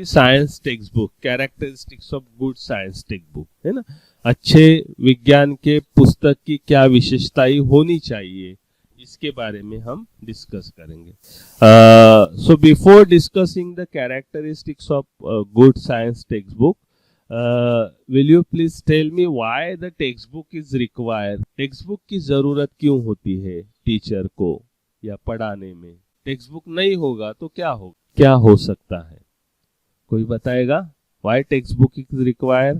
भी science text book, characteristics of good science text book, है ना, अच्छे विज्ञान के पुस्तक की क्या विशेषताएं होनी चाहिए, इसके बारे में हम डिस्कस करेंगे. So before discussing the characteristics of good science text book, will you please tell me why the textbook is required? Text book की जरूरत क्यों होती है टीचर को या पढ़ाने में? टेक्स्ट बुक नहीं होगा तो क्या हो सकता है? कोई बताएगा? Why text book is required?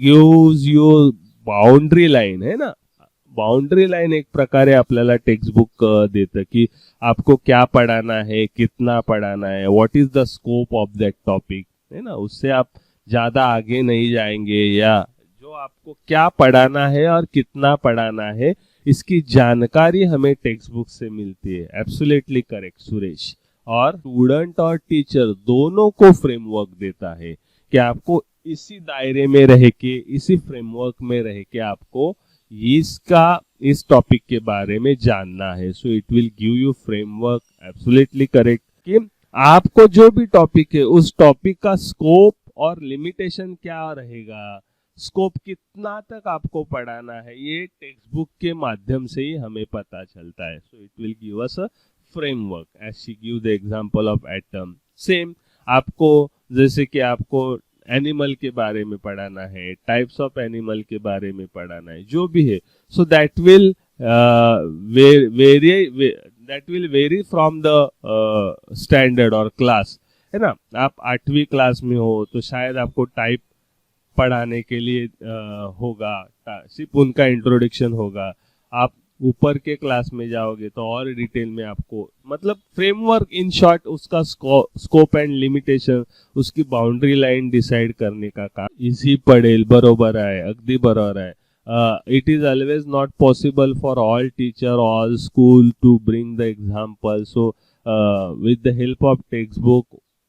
Gives you boundary line, है ना. बाउंड्री लाइन एक प्रकारे आपल्याला टेक्स्ट बुक देतं की आपको क्या पढ़ाना है, कितना पढ़ाना है, what is the scope of that topic, है ना. उससे आप ज्यादा आगे नहीं जाएंगे, या जो आपको क्या पढ़ाना है और कितना पढ़ाना है इसकी जानकारी हमें टेक्स्ट बुक से मिलती है. Absolutely correct Suresh. और स्टूडेंट और टीचर दोनों को फ्रेमवर्क देता है कि आपको इसी दायरे में रह के, इसी फ्रेमवर्क में रह के आपको इस टॉपिक के बारे में जानना है. So it will give you framework. Absolutely correct कि आपको जो भी टॉपिक है उस टॉपिक का स्कोप और लिमिटेशन क्या रहेगा, स्कोप कितना तक आपको पढ़ाना है, ये टेक्स्ट बुक के माध्यम से ही हमें पता चलता है. So it will give us a framework. As she give the example of atom. Same आपको, जैसे कि आपको एनिमल के बारे में पढ़ाना है, टाइप्स ऑफ एनिमल के बारे में पढ़ाना है, जो भी है, so that will very from the standard और क्लास, है ना. आप 8वीं क्लास में हो तो शायद आपको टाइप पढ़ाने के लिए होगा, सिर्फ उनका इंट्रोडक्शन होगा. आप ऊपर के क्लास में जाओगे तो और डिटेल में आपको, मतलब फ्रेमवर्क, इन शॉर्ट उसका स्कोप एंड लिमिटेशन, उसकी बाउंड्री लाइन डिसाइड करने का काम इजी पडेल. बरोबर आहे, अगदी बरोबर आहे. It is always not possible for all teacher, all school to bring the example. So with the help of text book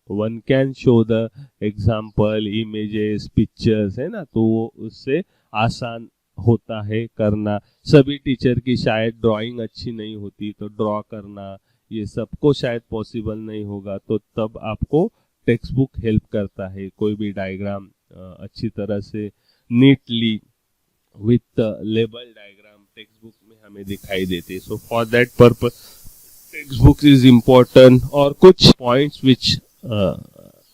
one can show the example, images, pictures, है ना. तो वो उससे आसान होता है करना. सभी टीचर की शायद ड्राइंग अच्छी नहीं होती, तो ड्रॉ करना ये सबको शायद पॉसिबल नहीं होगा, तो तब आपको टेक्स्ट बुक हेल्प करता है. कोई भी डायग्राम अच्छी तरह से neatly with label diagram text book में हमें दिखाई देते. So for that purpose text book is important. और कुछ points which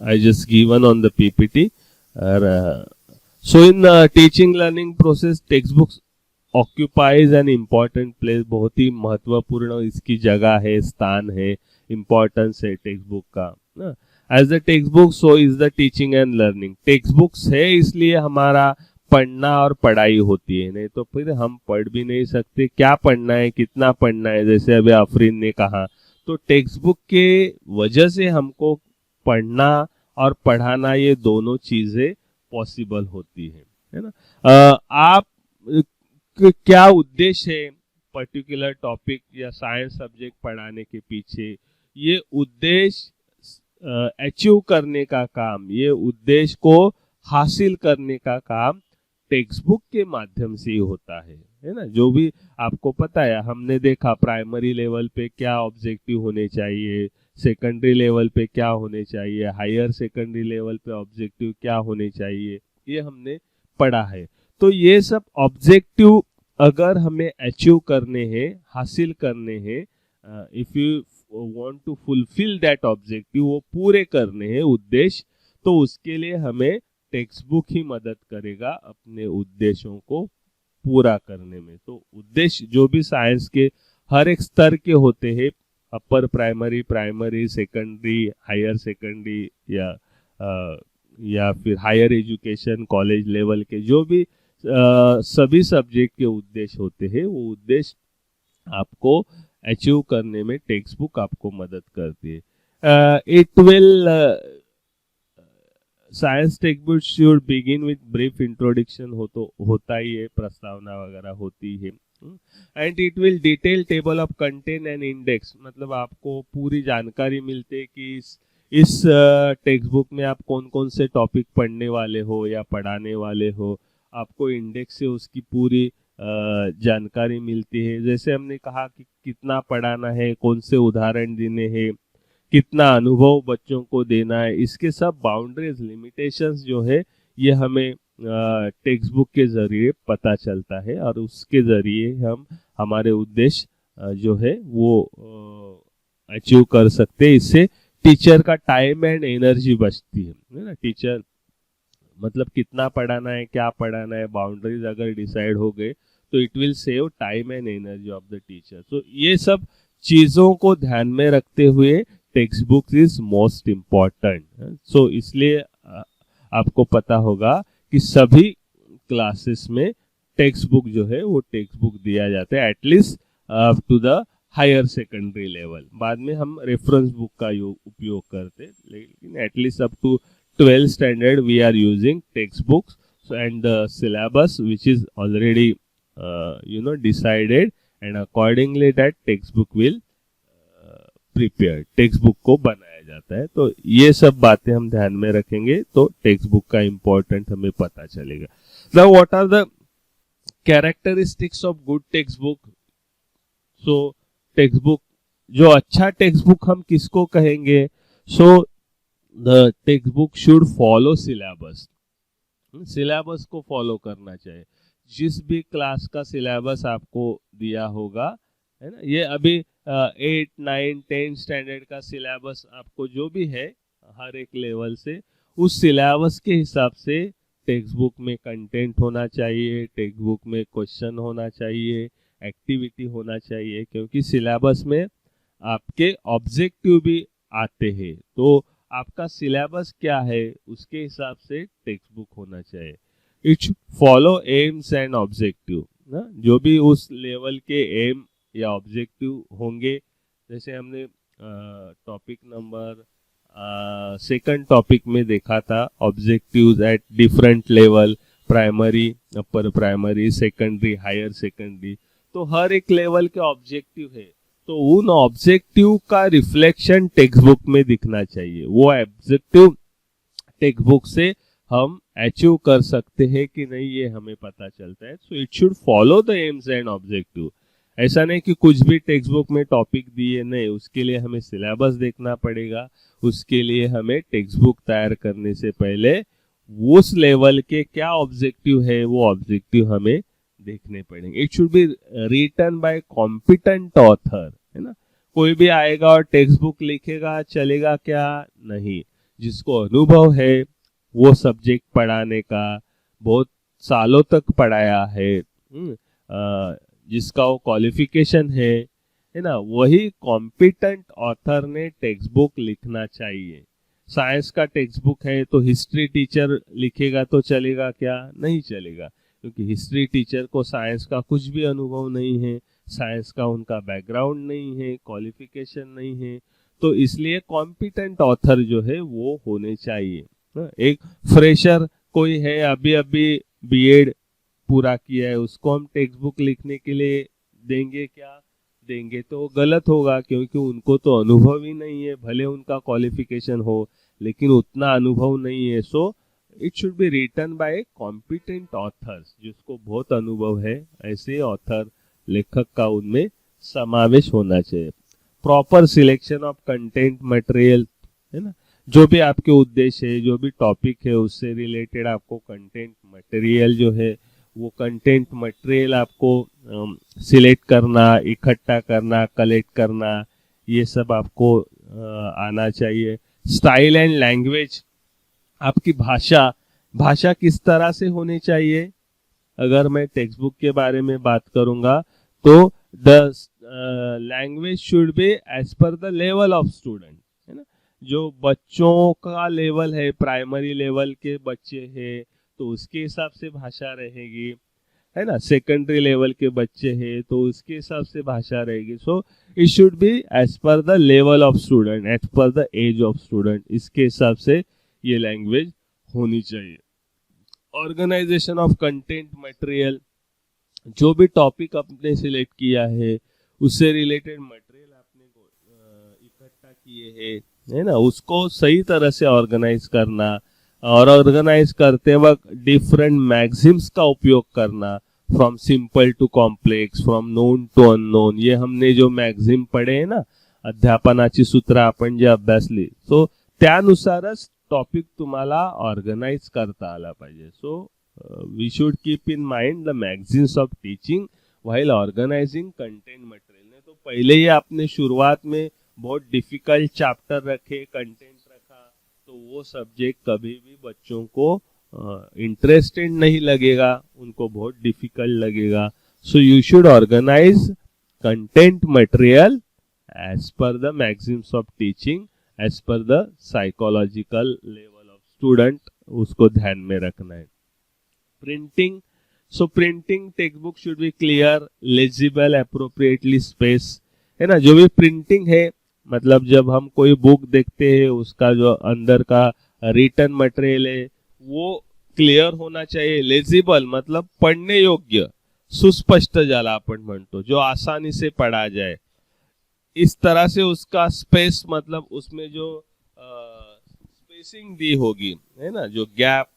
I just given on the PPT. So in teaching learning process, textbooks occupies an important place. बहुत ही महत्वपूर्ण इसकी जगह है, स्थान है, इम्पोर्टेंस है टेक्स्ट बुक का. As the textbook, so is the teaching and learning. Text books है इसलिए हमारा पढ़ना और पढ़ाई होती है, नहीं तो फिर हम पढ़ भी नहीं सकते. क्या पढ़ना है, कितना पढ़ना है, जैसे अभी आफरीन ने कहा, तो टेक्स्ट बुक के वजह से हमको पढ़ना और पढ़ाना ये दोनों चीजें पॉसिबल होती है ना. आप क्या उद्देश्य है पर्टिकुलर टॉपिक या साइंस सब्जेक्ट पढ़ाने के पीछे? ये उद्देश्य अचीव करने का काम, ये उद्देश्य को हासिल करने का काम टेक्स्ट बुक के माध्यम से ही होता है ना. जो भी आपको पता है, हमने देखा प्राइमरी लेवल पे क्या ऑब्जेक्टिव होने चाहिए, सेकेंडरी लेवल पे क्या होने चाहिए, हायर सेकेंडरी लेवल पे ऑब्जेक्टिव क्या होने चाहिए, ये हमने पढ़ा है. तो ये सब ऑब्जेक्टिव अगर हमें अचीव करने हैं, हासिल करने हैं, if you want to fulfil that objective, वो पूरे करने हैं उद्देश्य, तो उसके लिए हमें टेक्स्ट बुक ही मदद करेगा अपने उद्देश्यों को पूरा करने में. तो उद्देश्य जो भी साइंस के हर एक स्तर के होते हैं, upper primary, secondary, higher secondary, या फिर हायर एजुकेशन, कॉलेज लेवल के जो भी सभी सब्जेक्ट के उद्देश्य होते हैं, वो उद्देश्य आपको अचीव करने में टेक्स्ट बुक आपको मदद करती है. It will science text book should begin with brief introduction, होता ही है, प्रस्तावना वगैरह होती है. And it will detail table of content and index, मतलब आपको पूरी जानकारी मिलती है कि इस टेक्स्ट बुक में आप कौन कौन से टॉपिक पढ़ने वाले हो या पढ़ाने वाले हो. आपको इंडेक्स से उसकी पूरी जानकारी मिलती है. जैसे हमने कहा कि कितना पढ़ाना है, कौन से उदाहरण देने हैं, कितना अनुभव बच्चों को देना है, इसके सब बाउंड्रीज लिमिटेशंस जो है ये हमें टेक्स्ट बुक के जरिए पता चलता है और उसके जरिए हम हमारे उद्देश्य जो है वो अचीव कर सकते हैं। इससे टीचर का टाइम एंड एनर्जी बचती है ना। टीचर मतलब कितना पढ़ाना है, क्या पढ़ाना है, बाउंड्रीज अगर डिसाइड हो गए तो it will save time and energy of the teacher. तो ये सब चीजों को ध्यान में रखते हुए text book is most important. So इसलिए आपको पता होगा कि सभी क्लासेस में टेक्स्ट बुक जो है वो टेक्स्ट बुक दिया जाता है, at least up to the higher secondary level. बाद में हम रेफरेंस बुक का उपयोग करते, लेकिन at least up to 12th standard we are using textbooks. So and the syllabus which is already decided, and accordingly that textbook will prepared, textbook को बनाया जाता है। तो ये सब बातें हम ध्यान में रखेंगे तो टेक्स्ट बुक का इम्पोर्टेंट हमें पता चलेगा। Now what are the characteristics of good textbook? So textbook, जो अच्छा टेक्स्ट बुक हम किसको कहेंगे? So the textbook should follow syllabus. Syllabus को फॉलो करना चाहिए। जिस भी क्लास का सिलेबस आपको दिया होगा, है ना, ये अभी 8, 9, 10 स्टैंडर्ड का सिलेबस आपको जो भी है हर एक लेवल से, उस सिलेबस के हिसाब से टेक्स्ट बुक में कंटेंट होना चाहिए, टेक्स्ट बुक में क्वेश्चन होना चाहिए, एक्टिविटी होना चाहिए, क्योंकि सिलेबस में आपके ऑब्जेक्टिव भी आते हैं। तो आपका सिलेबस क्या है उसके हिसाब से टेक्स्ट बुक होना चाहिए। It follow AIIMS and objective ना, जो भी उस लेवल के एम या ऑब्जेक्टिव होंगे। जैसे हमने टॉपिक नंबर सेकंड टॉपिक में देखा था, objectives at different level, primary, upper primary, secondary, higher secondary. तो हर एक लेवल के ऑब्जेक्टिव है, तो उन ऑब्जेक्टिव का रिफ्लेक्शन टेक्स्ट बुक में दिखना चाहिए। वो ऑब्जेक्टिव टेक्स्ट बुक से हम अचीव कर सकते हैं कि नहीं, ये हमें पता चलता है। So it should follow the AIIMS and objective. ऐसा नहीं कि कुछ भी टेक्स्ट बुक में टॉपिक दिए, नहीं, उसके लिए हमें सिलेबस देखना पड़ेगा। उसके लिए हमें टेक्स्ट बुक तैयार करने से पहले उस लेवल के क्या ऑब्जेक्टिव है वो ऑब्जेक्टिव हमें देखने पड़ेंगे। It should be written by competent author, है ना। कोई भी आएगा और टेक्स्ट बुक लिखेगा, चलेगा क्या? नहीं। जिसको अनुभव है वो सब्जेक्ट पढ़ाने का, बहुत सालों तक पढ़ाया है, जिसका वो क्वालिफिकेशन है ना, वही कॉम्पिटेंट ऑथर ने टेक्स्ट बुक लिखना चाहिए। साइंस का टेक्स्ट बुक है तो हिस्ट्री टीचर लिखेगा तो चलेगा क्या? नहीं चलेगा, क्योंकि हिस्ट्री टीचर को साइंस का कुछ भी अनुभव नहीं है, साइंस का उनका बैकग्राउंड नहीं है, क्वालिफिकेशन नहीं है। तो इसलिए कॉम्पिटेंट ऑथर जो है वो होने चाहिए। एक फ्रेशर कोई है, अभी अभी बीएड पूरा किया है, उसको हम टेक्स्ट बुक लिखने के लिए देंगे क्या? देंगे तो गलत होगा, क्योंकि उनको तो अनुभव ही नहीं है। भले उनका क्वालिफिकेशन हो लेकिन उतना अनुभव नहीं है। So it should be written by competent authors, जिसको बहुत अनुभव है, ऐसे ऑथर, लेखक का उनमें समावेश होना चाहिए। Proper selection of content material, है ना, जो भी आपके उद्देश्य है, जो भी टॉपिक है, उससे रिलेटेड आपको कंटेंट मटेरियल जो है वो कंटेंट मटेरियल आपको सिलेक्ट करना, इकट्ठा करना, कलेक्ट करना, ये सब आपको आना चाहिए। स्टाइल एंड लैंग्वेज, आपकी भाषा किस तरह से होनी चाहिए? अगर मैं टेक्स्ट बुक के बारे में बात करूंगा तो the language should be as per the level of student, है ना। जो बच्चों का लेवल है, प्राइमरी लेवल के बच्चे हैं तो उसके हिसाब से भाषा रहेगी, है ना। सेकेंडरी लेवल के बच्चे हैं तो उसके हिसाब से भाषा रहेगी। So it should be as per the level of student, as per the age of student, इसके हिसाब से ये लैंग्वेज होनी चाहिए। ऑर्गेनाइजेशन ऑफ कंटेंट मटेरियल, जो भी टॉपिक आपने सिलेक्ट किया है उससे रिलेटेड मटेरियल आपने इकट्ठा किए हैं, है ना, उसको सही तरह से ऑर्गेनाइज करना। और ऑर्गेनाइज करते वक्त डिफरेंट मैगजीम्स का उपयोग करना, from simple to complex, from known to unknown. ये हमने जो मैगजीम पढ़े हैं ना, अध्यापनाची सूत्र आपण जे अभ्यासली, सो त्यानुसारच टॉपिक तुम्हाला ऑर्गनाइज करता आला पाहिजे. So we should keep in mind the maxims of teaching while organising content material. नहीं तो पहले ही आपने शुरुआत में बहुत डिफिकल्ट चैप्टर रखे, कंटेंट रखा, तो वो सब्जेक्ट कभी भी बच्चों को इंटरेस्टेड नहीं लगेगा, उनको बहुत डिफिकल्ट लगेगा. So you should organise content material as per the maxims of teaching, as per the psychological level of student, उसको ध्यान में रखना है. Printing, so printing textbook should be clear, legible, appropriately space, है ना. जो भी प्रिंटिंग है, मतलब जब हम कोई बुक देखते हैं उसका जो अंदर का रिटन मटेरियल है वो क्लियर होना चाहिए. लेजिबल मतलब पढ़ने योग्य, सुस्पष्ट ज्याला आपण म्हणतो, जो आसानी से पढ़ा जाए. इस तरह से उसका स्पेस मतलब उसमें जो स्पेसिंग दी होगी, है ना, जो गैप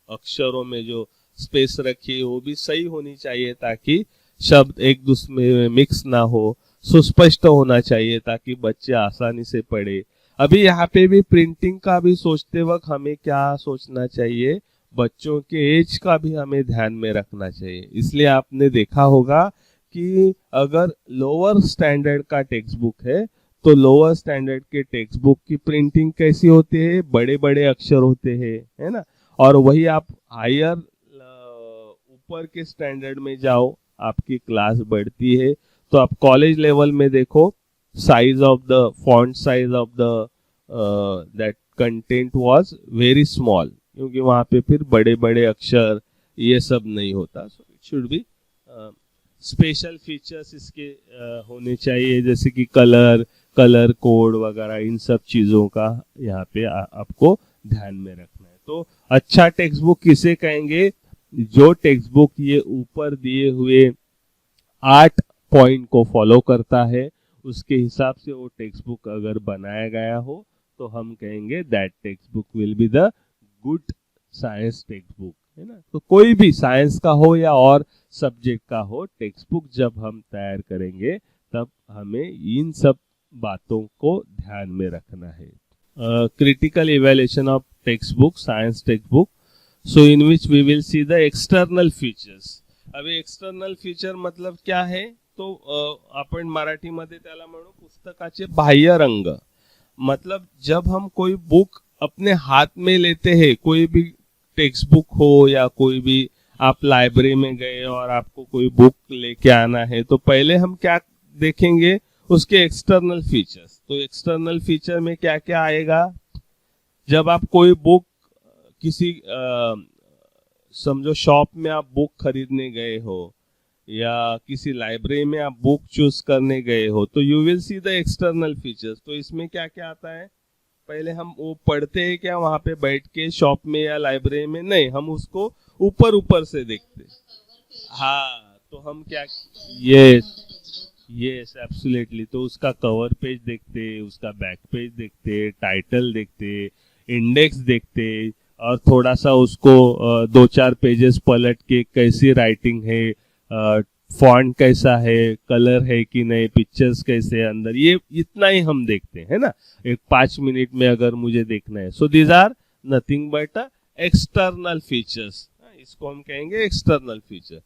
अक्षरों में जो स्पेस रखी है वो भी सही होनी चाहिए ताकि शब्द एक दूसरे में मिक्स ना हो. सुस्पष्ट होना चाहिए ताकि बच्चे आसानी से पढ़े. अभी यहाँ पे भी प्रिंटिंग का भी सोचते वक्त हमें क्या सोचना चाहिए, बच्चों के एज का भी हमें ध्यान में रखना चाहिए. इसलिए आपने देखा होगा कि अगर लोअर स्टैंडर्ड का टेक्स्ट बुक है तो लोअर स्टैंडर्ड के टेक्स्ट बुक की प्रिंटिंग कैसी होती है, बड़े बड़े अक्षर होते हैं, है ना. और वही आप हायर ऊपर के स्टैंडर्ड में जाओ, आपकी क्लास बढ़ती है तो आप कॉलेज लेवल में देखो, size of the font size of the that content was very small, क्योंकि वहां पे फिर बड़े बड़े अक्षर ये सब नहीं होता. सो it should B special features इसके होने चाहिए, जैसे कि कलर कोड वगैरह, इन सब चीजों का यहाँ पे आपको ध्यान में रखना है. तो अच्छा टेक्स्ट बुक किसे कहेंगे, जो टेक्स्ट बुक ये ऊपर दिए हुए 8 पॉइंट को फॉलो करता है, उसके हिसाब से वो टेक्स्ट बुक अगर बनाया गया हो तो हम कहेंगे that text book will be the good science text book, है ना. तो कोई भी साइंस का हो या और सब्जेक्ट का हो, टेक्स्ट बुक जब हम तैयार करेंगे तब हमें इन सब बातों को ध्यान में रखना है. Critical evaluation of text book, science text book, so in which we will see the external features. अभी एक्सटर्नल फीचर मतलब क्या है, तो आपण मराठीमध्ये त्याला म्हणू पुस्तकाचे बाह्य रंग. मतलब जब हम कोई बुक अपने हाथ में लेते हैं, कोई भी टेक्स्ट बुक हो या कोई भी आप लाइब्रेरी में गए और आपको कोई बुक लेके आना है, तो पहले हम क्या देखेंगे, उसके एक्सटर्नल फीचर्स. तो एक्सटर्नल फीचर में क्या क्या आएगा, जब आप कोई बुक किसी समझो शॉप में आप बुक खरीदने गए हो या किसी लाइब्रेरी में आप बुक चूज करने गए हो, तो you will see the external features. तो इसमें क्या क्या आता है, पहले हम वो पढ़ते हैं क्या वहां पे बैठ के शॉप में या लाइब्रेरी में, नहीं, हम उसको ऊपर से देखते. हाँ, तो हम क्या, यस एब्सोल्युटली, तो उसका कवर पेज देखते, उसका बैक पेज देखते, टाइटल देखते, इंडेक्स देखते, और थोड़ा सा उसको 2-4 पेजेस पलट के कैसी राइटिंग है, फॉन्ट कैसा है, कलर है कि नहीं, पिक्चर्स कैसे है अंदर, ये इतना ही हम देखते हैं, है ना. एक 5 मिनट में अगर मुझे देखना है, so these are nothing but external features. इसको हम कहेंगे एक्सटर्नल फीचर.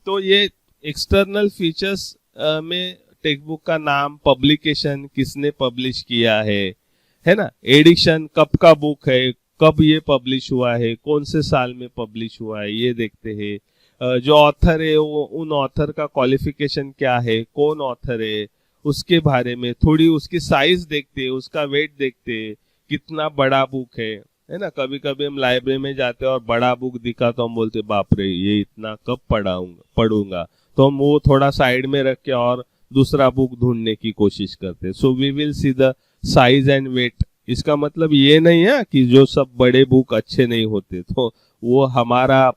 तो ये एक्सटर्नल फीचर्स में टेक्स्ट बुक का नाम, पब्लिकेशन किसने पब्लिश किया है ना, एडिशन कब का बुक है, कब ये पब्लिश हुआ है, कौन से साल में पब्लिश हुआ है, ये देखते हैं. जो ऑथर है वो, उन ऑथर का क्वालिफिकेशन क्या है, कौन ऑथर है, उसके बारे में थोड़ी उसकी साइज देखते, उसका वेट देखते, कितना बड़ा बुक है ना. कभी कभी हम लाइब्रेरी में जाते हैं और बड़ा बुक दिखा तो हम बोलते बाप रे ये इतना कब पढ़ूंगा, तो हम वो थोड़ा साइड में रख के और दूसरा बुक ढूंढने की कोशिश करते. So we will see the size and weight. इसका मतलब ये नहीं है कि जो सब बड़े बुक अच्छे नहीं होते, तो वो हमारा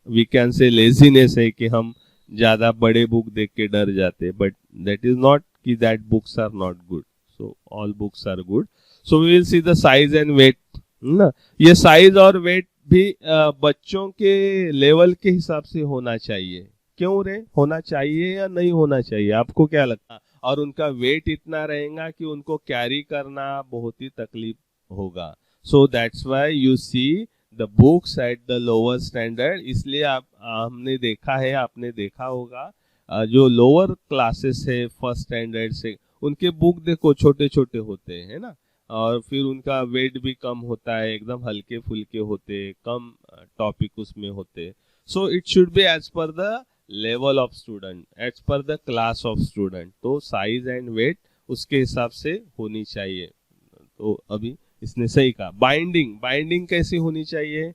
वी कैन से लेजीनेस है कि हम ज्यादा बड़े बुक देख के डर जाते, बट दैट इज नॉट कि that books are not good. So all books are good. So we will see the size and weight ना. ये साइज और वेट भी बच्चों के लेवल के हिसाब से होना चाहिए. क्यों रे, होना चाहिए या नहीं होना चाहिए, आपको क्या लगता है? और उनका वेट इतना रहेगा कि उनको कैरी करना बहुत ही तकलीफ होगा. So that's why you see the books at the lower standard. इसलिए आप हमने देखा है, आपने देखा होगा जो लोअर क्लासेस है फर्स्ट स्टैंडर्ड से, उनके बुक देखो छोटे छोटे होते हैं ना, और फिर उनका वेट भी कम होता है, एकदम हल्के फुल्के होते, कम टॉपिक उसमें होते. So it should be as per the level of student, as per the class of student. तो साइज एंड वेट उसके हिसाब से होनी चाहिए. तो अभी इसने सही कहा. बाइंडिंग, बाइंडिंग कैसी होनी चाहिए?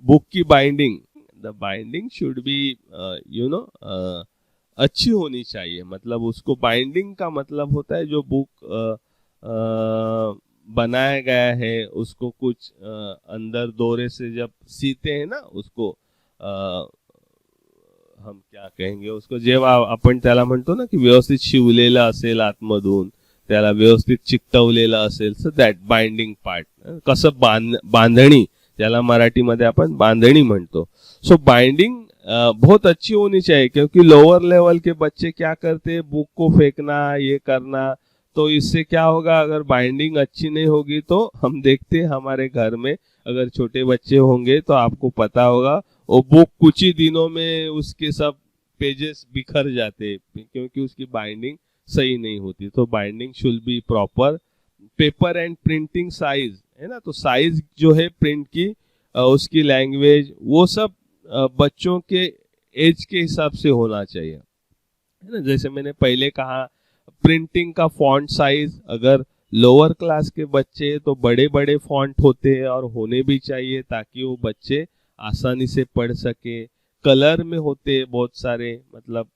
बुक की binding, the binding should be अच्छी होनी चाहिए. मतलब उसको बाइंडिंग का मतलब होता है जो बुक बनाया गया है उसको कुछ अंदर दोरे से जब सीते हैं ना, उसको हम क्या कहेंगे उसको, जेव्हा आपण त्याला म्हणतो ना की व्यवस्थित शिवलेलं असेल आतमधून, त्याला व्यवस्थित चिकटवलेलं असेल, सो दॅट बाइंडिंग पार्ट. कसं बांधणी, ज्याला मराठीमध्ये आपण बांधणी म्हणतो. सो बाइंडिंग बहुत अच्छी होनी चाहिए, क्योंकि लोअर लेवल के बच्चे क्या करते हैं, बुक को फेंकना, ये करना. तो इससे क्या होगा, अगर बाइंडिंग अच्छी नहीं होगी तो हम देखते हैं हमारे घर में अगर छोटे बच्चे होंगे तो आपको पता होगा वो बुक कुछ ही दिनों में उसके सब पेजेस बिखर जाते, क्योंकि उसकी बाइंडिंग सही नहीं होती. तो binding should be proper. Paper and printing size है ना, तो साइज जो है प्रिंट की, उसकी लैंग्वेज, वो सब बच्चों के एज के हिसाब से होना चाहिए, है ना. जैसे मैंने पहले कहा, प्रिंटिंग का फॉन्ट साइज, अगर लोअर क्लास के बच्चे तो बड़े बड़े फॉन्ट होते हैं और होने भी चाहिए ताकि वो बच्चे आसानी से पढ़ सके. कलर में होते बहुत सारे, मतलब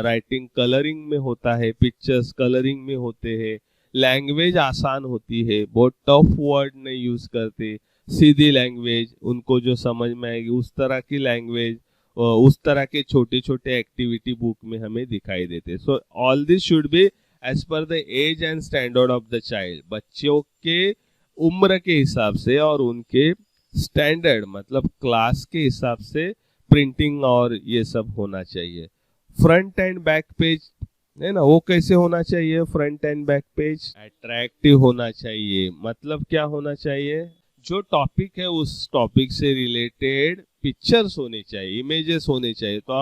राइटिंग कलरिंग में होता है, पिक्चर्स कलरिंग में होते हैं. लैंग्वेज आसान होती है, बहुत टफ वर्ड नहीं यूज करते, सीधी लैंग्वेज, उनको जो समझ में आएगी उस तरह की लैंग्वेज, उस तरह के छोटे छोटे एक्टिविटी बुक में हमें दिखाई देते. So all this should be as per the age and standard of the child. बच्चों के उम्र के हिसाब से और उनके स्टैंडर्ड मतलब क्लास के हिसाब से प्रिंटिंग और ये सब होना चाहिए. फ्रंट एंड बैक पेज है ना, वो कैसे होना चाहिए? Front end back page attractive होना चाहिए. मतलब क्या होना चाहिए? जो टॉपिक है उस टॉपिक से रिलेटेड पिक्चर्स होने चाहिए, इमेजेस होने चाहिए. तो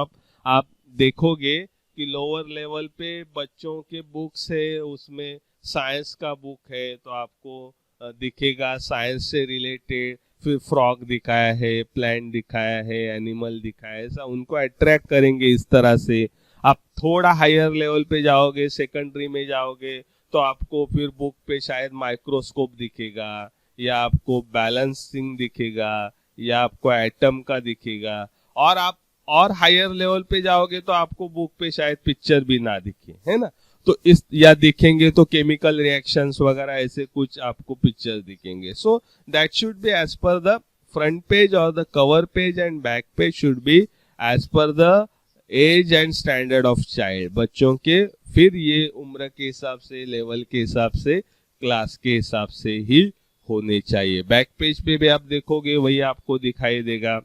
आप देखोगे कि लोअर लेवल पे बच्चों के बुक्स है, उसमें साइंस का बुक है तो आपको दिखेगा साइंस से रिलेटेड, फिर फ्रॉग दिखाया है, प्लांट दिखाया है, एनिमल दिखाया है, ऐसा उनको अट्रैक्ट करेंगे इस तरह से. आप थोड़ा हायर लेवल पे जाओगे, सेकेंडरी में जाओगे, तो आपको फिर बुक पे शायद माइक्रोस्कोप दिखेगा, या आपको बैलेंसिंग दिखेगा, या आपको एटम का दिखेगा. और आप और हायर लेवल पे जाओगे तो आपको बुक पे शायद पिक्चर भी ना दिखे, है ना. तो इस या दिखेंगे तो केमिकल रिएक्शंस वगैरह ऐसे कुछ आपको पिक्चर दिखेंगे. So that should be as per the front page और the cover page and back page should be as per the age and standard of child. बच्चों के फिर ये उम्र के हिसाब से, लेवल के हिसाब से, क्लास के हिसाब से ही होने चाहिए. बैक पेज पे भी आप देखोगे वही आपको दिखाई देगा.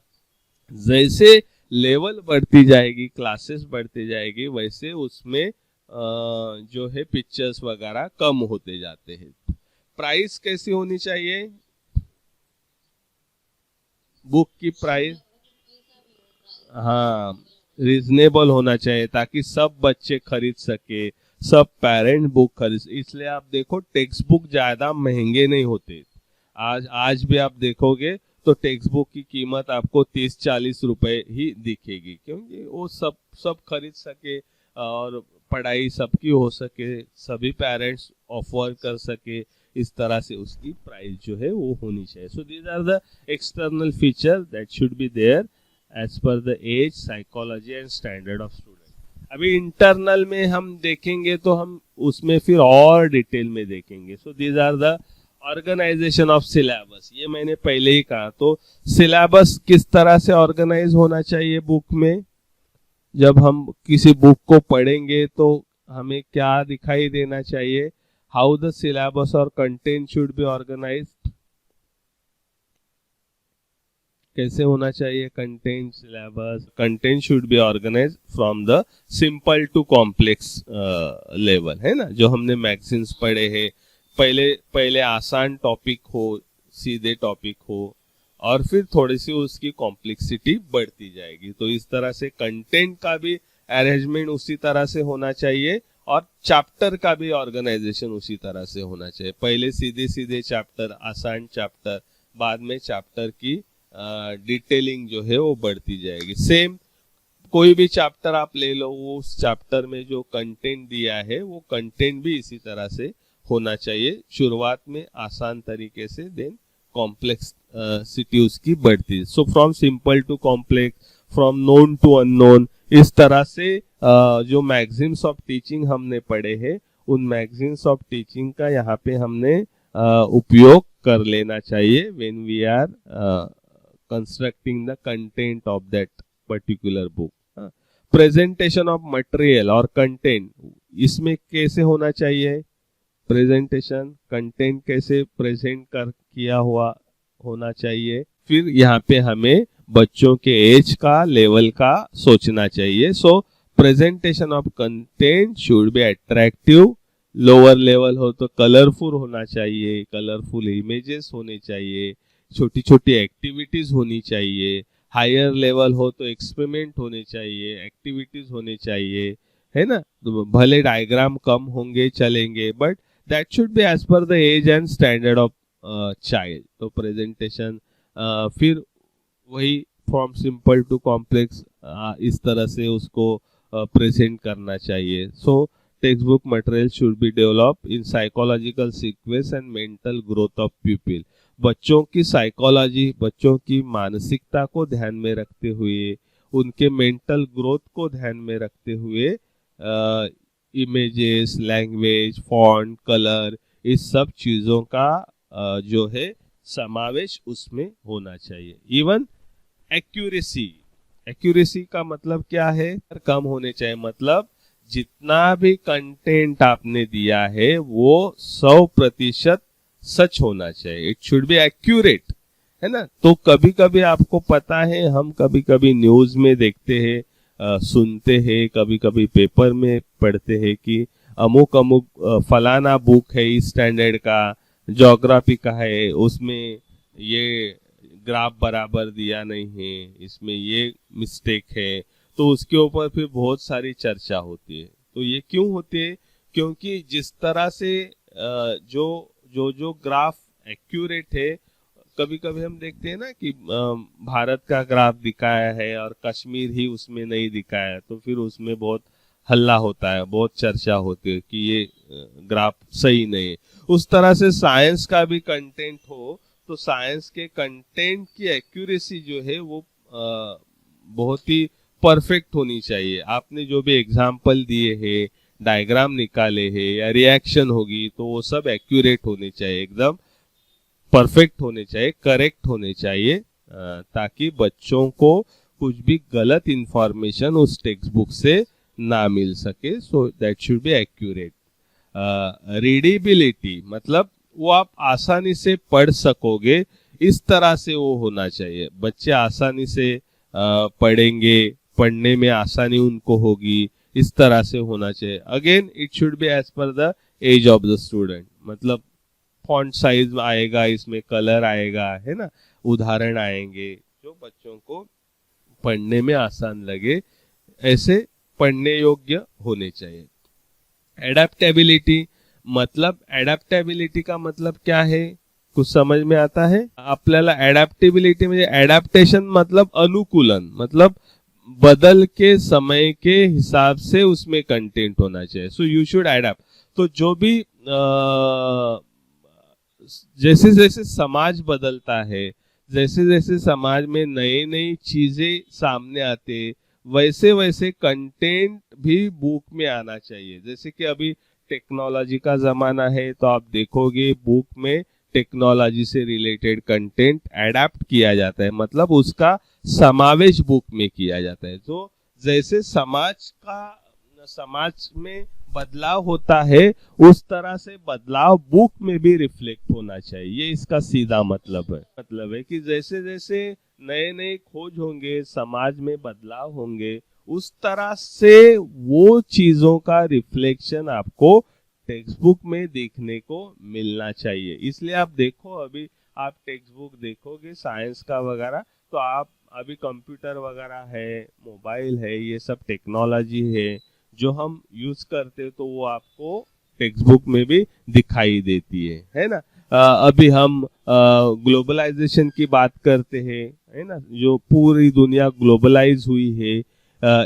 जैसे लेवल बढ़ती जाएगी, क्लासेस बढ़ती जाएगी, वैसे उसमें जो है पिक्चर्स वगैरह कम होते जाते हैं. प्राइस कैसी होनी चाहिए? बुक की प्राइस, हाँ, रीजनेबल होना चाहिए ताकि सब बच्चे खरीद सके, सब पेरेंट बुक खरीद. इसलिए आप देखो टेक्स्ट बुक ज्यादा महंगे नहीं होते. आज भी आप देखोगे तो टेक्स्ट बुक की कीमत आपको 30-40 रुपए ही दिखेगी, क्योंकि वो सब खरीद सके और पढ़ाई सबकी हो सके, सभी पेरेंट्स ऑफर कर सके, इस तरह से उसकी प्राइस जो है वो होनी चाहिए. So these are the external feature that should be there as per the age, psychology and standard of student. अभी इंटरनल में हम देखेंगे तो हम उसमें फिर और डिटेल में देखेंगे. So these are the organisation of syllabus. ये मैंने पहले ही कहा. तो सिलेबस किस तरह से ऑर्गेनाइज होना चाहिए बुक में? जब हम किसी बुक को पढ़ेंगे तो हमें क्या दिखाई देना चाहिए? हाउ द सिलेबस और कंटेंट शुड बी ऑर्गेनाइज्ड. कैसे होना चाहिए content syllabus? Content should be organise from the simple to complex level, है ना, जो हमने मैगजीन्स पढ़े हैं। पहले आसान टॉपिक हो, सीधे टॉपिक हो, और फिर थोड़ी सी उसकी कॉम्प्लेक्सिटी बढ़ती जाएगी। तो इस तरह से कंटेंट का भी अरेंजमेंट उसी तरह से होना चाहिए और चैप्टर का भी ऑर्गेनाइजेशन उसी तरह से होना चाहिए। पहले सीधे सीधे चैप्टर, आसान चैप्टर, बाद में चैप्टर की डिटेलिंग जो है वो बढ़ती जाएगी। सेम कोई भी चैप्टर आप ले लो, वो उस चैप्टर में जो कंटेंट दिया है वो कंटेंट भी इसी तरह से होना चाहिए। शुरुआत में आसान तरीके से, देन कॉम्प्लेक्स सिटी उसकी बढ़ती। So from simple to complex, from known to unknown, इस तरह से जो मैगजीन्स ऑफ टीचिंग हमने पढ़े हैं, उन मैगजीन्स ऑफ टीचिंग का यहाँ पे हमने उपयोग कर लेना चाहिए when we are constructing the content of that particular book. Presentation of material और कंटेंट, इसमें कैसे होना चाहिए? प्रेजेंटेशन, कंटेंट कैसे प्रेजेंट कर किया हुआ होना चाहिए। फिर यहाँ पे हमें बच्चों के एज का, लेवल का सोचना चाहिए। So presentation of content should be attractive. Lower level हो तो कलरफुल होना चाहिए, कलरफुल इमेजेस होने चाहिए, छोटी छोटी एक्टिविटीज होनी चाहिए। हायर लेवल हो तो एक्सपेरिमेंट होने चाहिए, एक्टिविटीज होने चाहिए, है ना। तो भले डायग्राम कम होंगे चलेंगे, but that should be as per the age and standard of child. तो प्रेजेंटेशन, फिर वही फ्रॉम सिंपल टू कॉम्प्लेक्स, इस तरह से उसको प्रेजेंट करना चाहिए। सो text book material should be develop in psychological sequence and mental growth of people. बच्चों की साइकोलॉजी, बच्चों की मानसिकता को ध्यान में रखते हुए, उनके मेंटल ग्रोथ को ध्यान में रखते हुए इमेजेस, लैंग्वेज, फॉन्ट, कलर, इस सब चीजों का जो है समावेश उसमें होना चाहिए। इवन एक्यूरेसी, एक्यूरेसी का मतलब क्या है? कम होने चाहिए, मतलब जितना भी कंटेंट आपने दिया है वो 100% सच होना चाहिए। इट शुड बी एक्यूरेट, है ना। तो कभी कभी आपको पता है, हम कभी कभी न्यूज में देखते हैं, सुनते हैं, कभी कभी पेपर में पढ़ते हैं कि अमुक अमुक फलाना बुक है इस स्टैंडर्ड का, ज्योग्राफी का है, उसमें ये ग्राफ बराबर दिया नहीं है, इसमें ये मिस्टेक है। तो उसके ऊपर फिर बहुत सारी चर्चा होती है। तो ये क्यों होती है? क्योंकि जिस तरह से जो ग्राफ एक्यूरेट है, कभी कभी हम देखते हैं ना कि भारत का ग्राफ दिखाया है और कश्मीर ही उसमें नहीं दिखाया, तो फिर उसमें बहुत हल्ला होता है, बहुत चर्चा होती है कि ये ग्राफ सही नहीं है। उस तरह से साइंस का भी कंटेंट हो तो साइंस के कंटेंट की एक्यूरेसी जो है वो बहुत ही परफेक्ट होनी चाहिए। आपने जो भी एग्जाम्पल दिए हैं, डायग्राम निकाले हैं या रिएक्शन होगी, तो वो सब एक्यूरेट होने चाहिए, एकदम परफेक्ट होने चाहिए, करेक्ट होने चाहिए, ताकि बच्चों को कुछ भी गलत इंफॉर्मेशन उस टेक्स्ट बुक से ना मिल सके। सो that should be accurate. Readability, मतलब वो आप आसानी से पढ़ सकोगे, इस तरह से वो होना चाहिए। बच्चे आसानी से पढ़ेंगे, पढ़ने में आसानी उनको होगी, इस तरह से होना चाहिए। Again it should be as per the age of the student, मतलब फॉन्ट साइज आएगा, इसमें कलर आएगा, है ना, उदाहरण आएंगे जो बच्चों को पढ़ने में आसान लगे, ऐसे पढ़ने योग्य होने चाहिए। एडेप्टेबिलिटी, मतलब एडेप्टेबिलिटी का मतलब क्या है? कुछ समझ में आता है आपल्याला? एडेप्टेबिलिटी म्हणजे एडेप्टेशन मतलब अनुकूलन, मतलब बदल के समय के हिसाब से उसमें कंटेंट होना चाहिए। So you should adapt. तो जो भी जैसे जैसे समाज बदलता है, जैसे जैसे समाज में नई नई चीजें सामने आते, वैसे वैसे कंटेंट भी बुक में आना चाहिए। जैसे कि अभी टेक्नोलॉजी का जमाना है, तो आप देखोगे बुक में टेक्नोलॉजी से रिलेटेड कंटेंट एडेप्ट किया जाता है, मतलब उसका समावेश बुक में किया जाता है। तो जैसे समाज में बदलाव होता है, उस तरह से बदलाव बुक में भी रिफ्लेक्ट होना चाहिए। ये इसका सीधा मतलब है कि जैसे जैसे नए नए खोज होंगे, समाज में बदलाव होंगे, उस तरह से वो चीजों का रिफ्लेक्शन आपको टेक्स्ट बुक में देखने को मिलना चाहिए। इसलिए आप देखो, अभी आप टेक्स्ट बुक देखोगे साइंस का वगैरह, तो आप अभी कंप्यूटर वगैरह है, मोबाइल है, ये सब टेक्नोलॉजी है जो हम यूज करते, तो वो आपको टेक्स्ट बुक में भी दिखाई देती है ना। अभी हम ग्लोबलाइजेशन की बात करते हैं, है ना, जो पूरी दुनिया ग्लोबलाइज हुई है,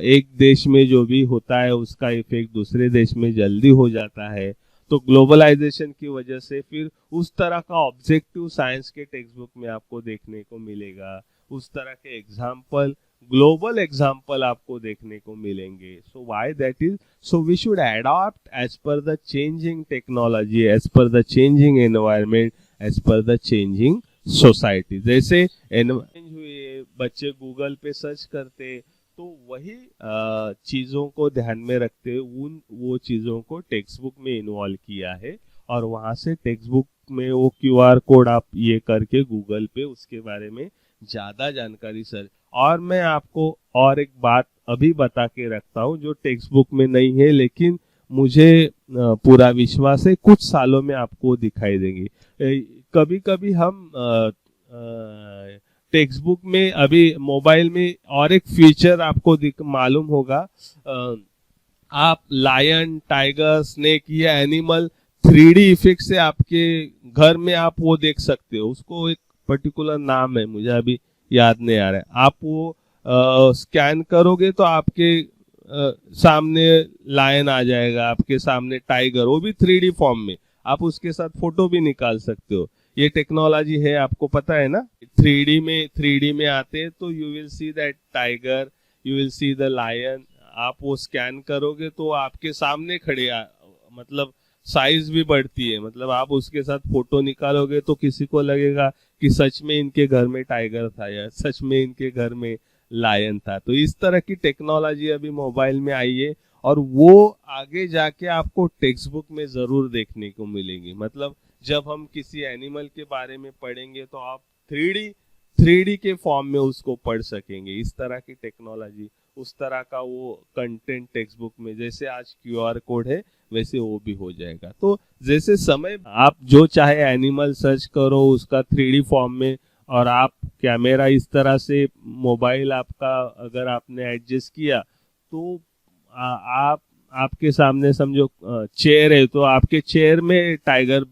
एक देश में जो भी होता है उसका इफेक्ट दूसरे देश में जल्दी हो जाता है। तो ग्लोबलाइजेशन की वजह से फिर उस तरह का ऑब्जेक्टिव साइंस के टेक्स्ट बुक में आपको देखने को मिलेगा, उस तरह के एग्जाम्पल, ग्लोबल एग्जाम्पल आपको देखने को मिलेंगे। So why that is, so we should adopt as per the changing technology, as per the changing environment, as per the changing society. जैसे एनवायरमेंट हुए, बच्चे गूगल पे सर्च करते, तो वही चीजों को ध्यान में रखते उन वो चीजों को टेक्स्ट बुक में इन्वॉल्व किया है, और वहां से टेक्स्ट बुक में वो क्यूआर कोड आप ये करके गूगल पे उसके बारे में ज्यादा जानकारी सर्च। और मैं आपको और एक बात अभी बता के रखता हूँ जो टेक्स्ट बुक में नहीं है, लेकिन मुझे पूरा विश्वास है कुछ सालों में आपको दिखाई देंगी। कभी कभी हम टेक्स्ट बुक में, अभी मोबाइल में और एक फीचर आपको मालूम होगा, आप लायन, टाइगर, स्नेक, ये एनिमल 3D इफेक्ट से आपके घर में आप वो देख सकते हो। उसको एक पर्टिकुलर नाम है, मुझे अभी याद नहीं आ रहा है। आप वो स्कैन करोगे तो आपके सामने लायन आ जाएगा, आपके सामने टाइगर, वो भी 3D फॉर्म में। आप उसके साथ फोटो भी निकाल सकते हो। ये टेक्नोलॉजी है, आपको पता है ना। 3D में आते हैं तो you will see that tiger, you will see the lion. आप वो स्कैन करोगे तो आपके सामने खड़े मतलब साइज भी बढ़ती है, मतलब आप उसके साथ फोटो निकालोगे तो किसी को लगेगा कि सच में इनके घर में टाइगर था या सच में इनके घर में लायन था। तो इस तरह की टेक्नोलॉजी अभी मोबाइल में आई है, और वो आगे जाके आपको टेक्स्ट बुक में जरूर देखने को मिलेंगी। मतलब जब हम किसी एनिमल के बारे में पढ़ेंगे तो आप 3D के फॉर्म में उसको पढ़ सकेंगे। इस तरह की टेक्नोलॉजी, उस तरह का वो कंटेंट टेक्स्ट बुक में, जैसे आज क्यूआर कोड है वैसे वो भी हो जाएगा। तो जैसे समय आप जो चाहे एनिमल सर्च करो उसका 3D फॉर्म में, और आप कैमरा इस तरह से, मोबाइल आपका अगर आपने एडजस्ट किया तो आप, आपके सामने समझो चेयर है, तो आपके चेयर में टाइगर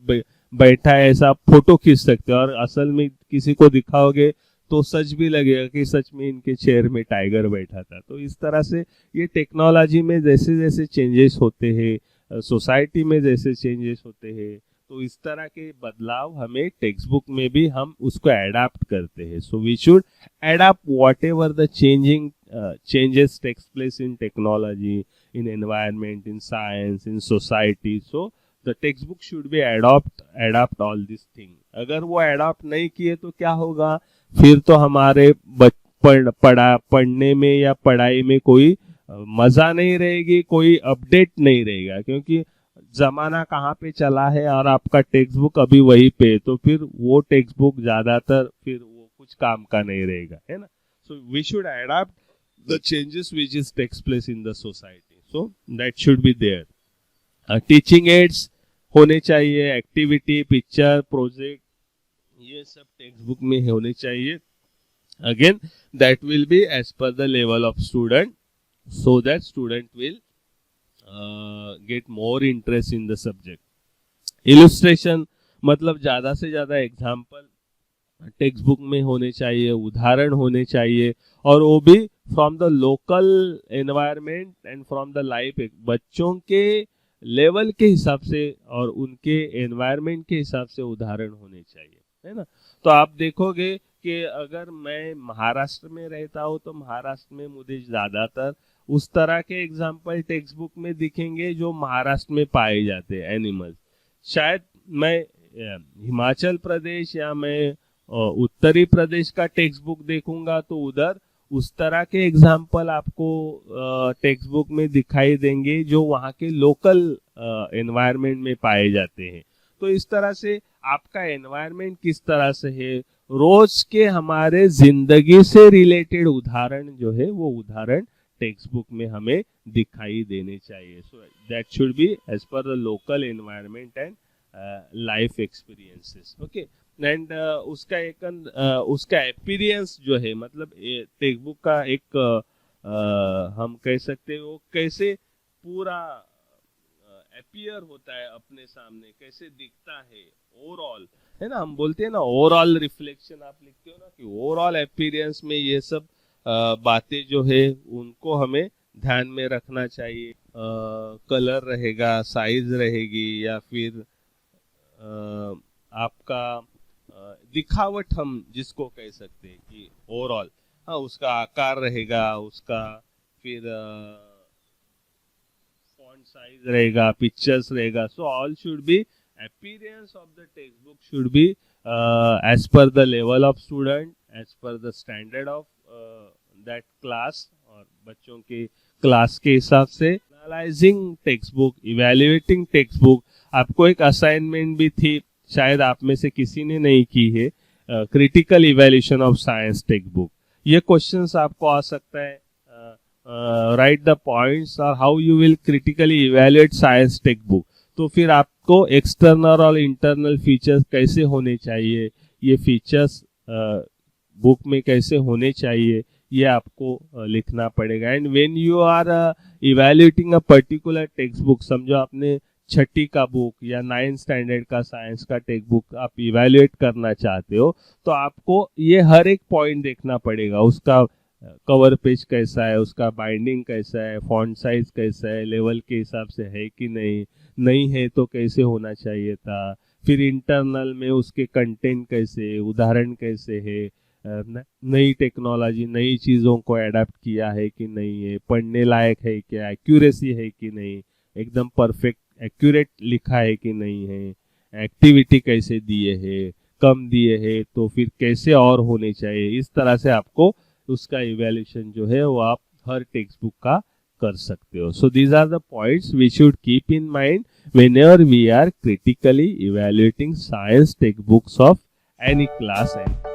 बैठा है ऐसा फोटो खींच सकते हो, और असल में किसी को दिखाओगे तो सच भी लगेगा कि सच में इनके चेयर में टाइगर बैठा था। तो इस तरह से ये टेक्नोलॉजी में जैसे जैसे चेंजेस होते हैं, सोसाइटी में जैसे चेंजेस होते हैं, तो इस तरह के बदलाव हमें टेक्स्ट बुक में भी हम उसको एडाप्ट करते हैं। So we should adapt whatever the changes takes place in technology, in environment, in science, in society. So the textbook should be adapt all these things. अगर वो अडॉप्ट नहीं किए तो क्या होगा, फिर तो हमारे पढ़ने में या पढ़ाई में कोई मजा नहीं रहेगी, कोई अपडेट नहीं रहेगा, क्योंकि जमाना कहाँ पे चला है और आपका टेक्स्ट बुक अभी वही पे, तो फिर वो टेक्स्ट बुक ज्यादातर फिर वो कुछ काम का नहीं रहेगा, है ना। So we should adopt the changes which is takes place in the society, so that should be there. Teaching ads होने चाहिए, एक्टिविटी, पिक्चर, प्रोजेक्ट, ये सब टेक्स्ट बुक में होने चाहिए। Again that will be as per the level of student, so that student will get more interest in the subject. Illustration मतलब ज्यादा से ज्यादा एग्जाम्पल टेक्स्ट बुक में होने चाहिए, उदाहरण होने चाहिए, और वो भी from the local environment and from the life. बच्चों के लेवल के हिसाब से और उनके एनवायरमेंट के हिसाब से उदाहरण होने चाहिए, है ना। तो आप देखोगे कि अगर मैं महाराष्ट्र में रहता हूँ तो महाराष्ट्र में मुझे ज्यादातर उस तरह के एग्जाम्पल टेक्स्ट बुक में दिखेंगे जो महाराष्ट्र में पाए जाते हैं एनिमल्स। शायद मैं हिमाचल प्रदेश या मैं उत्तरी प्रदेश का टेक्स्ट बुक देखूंगा तो उधर उस तरह के एग्जाम्पल आपको टेक्स्ट बुक में दिखाई देंगे जो वहाँ के लोकल एनवायरनमेंट में पाए जाते हैं। तो इस तरह से आपका एनवायरनमेंट किस तरह से है, रोज के हमारे जिंदगी से रिलेटेड उदाहरण जो है वो उदाहरण टेक्स्ट बुक में हमें दिखाई देने चाहिए. So that should be as per the local environment and life experiences. Okay. And उसका अपीयरेंस जो है, मतलब टेक्स्ट बुक का एक हम कह सकते हैं वो कैसे पूरा अपीयर होता है अपने सामने, कैसे दिखता है ओवरऑल, है ना. हम बोलते हैं ना ओवरऑल रिफ्लेक्शन, आप लिखते हो ना कि ओवरऑल अपीयरेंस में ये सब बातें जो है उनको हमें ध्यान में रखना चाहिए. कलर रहेगा, साइज रहेगी, या फिर आपका दिखावट हम जिसको कह सकते हैं कि ओवरऑल, हाँ, उसका आकार रहेगा, उसका फिर फॉन्ट साइज रहेगा, पिक्चर्स रहेगा. So all should be appearance of the textbook should be as per the level of student, as per the standard of that class, और बच्चों के क्लास के हिसाब से. Analysing text book, evaluating text book. आपको एक assignment भी थी, शायद आप में से किसी ने नहीं की है, critical evaluation of science text book. ये क्वेश्चंस आपको आ सकता है. राइट द पॉइंट्स और how you will critically evaluate science text book. तो फिर आपको एक्सटर्नल और इंटरनल फीचर्स कैसे होने चाहिए, ये फीचर्स बुक में कैसे होने चाहिए, ये आपको लिखना पड़ेगा. And when you are evaluating a particular text book, समझो आपने छठी का बुक या 9th स्टैंडर्ड का साइंस का टेक्स्ट बुक आप इवैल्यूएट करना चाहते हो, तो आपको ये हर एक पॉइंट देखना पड़ेगा. उसका कवर पेज कैसा है, उसका बाइंडिंग कैसा है, फॉन्ट साइज कैसा है, लेवल के हिसाब से है कि नहीं है तो कैसे होना चाहिए था. फिर इंटरनल में उसके कंटेंट कैसे, उदाहरण कैसे है, नई टेक्नोलॉजी, नई चीज़ों को अडेप्ट किया है कि नहीं है, पढ़ने लायक है क्या, एक्यूरेसी है कि नहीं, एकदम परफेक्ट एक्यूरेट लिखा है कि नहीं है, एक्टिविटी कैसे दिए है, कम दिए है तो फिर कैसे और होने चाहिए. इस तरह से आपको उसका इवैल्यूएशन जो है वो आप हर टेक्स्ट बुक का कर सकते हो. So these are the points we should keep in mind whenever we are critically evaluating science textbooks of any class and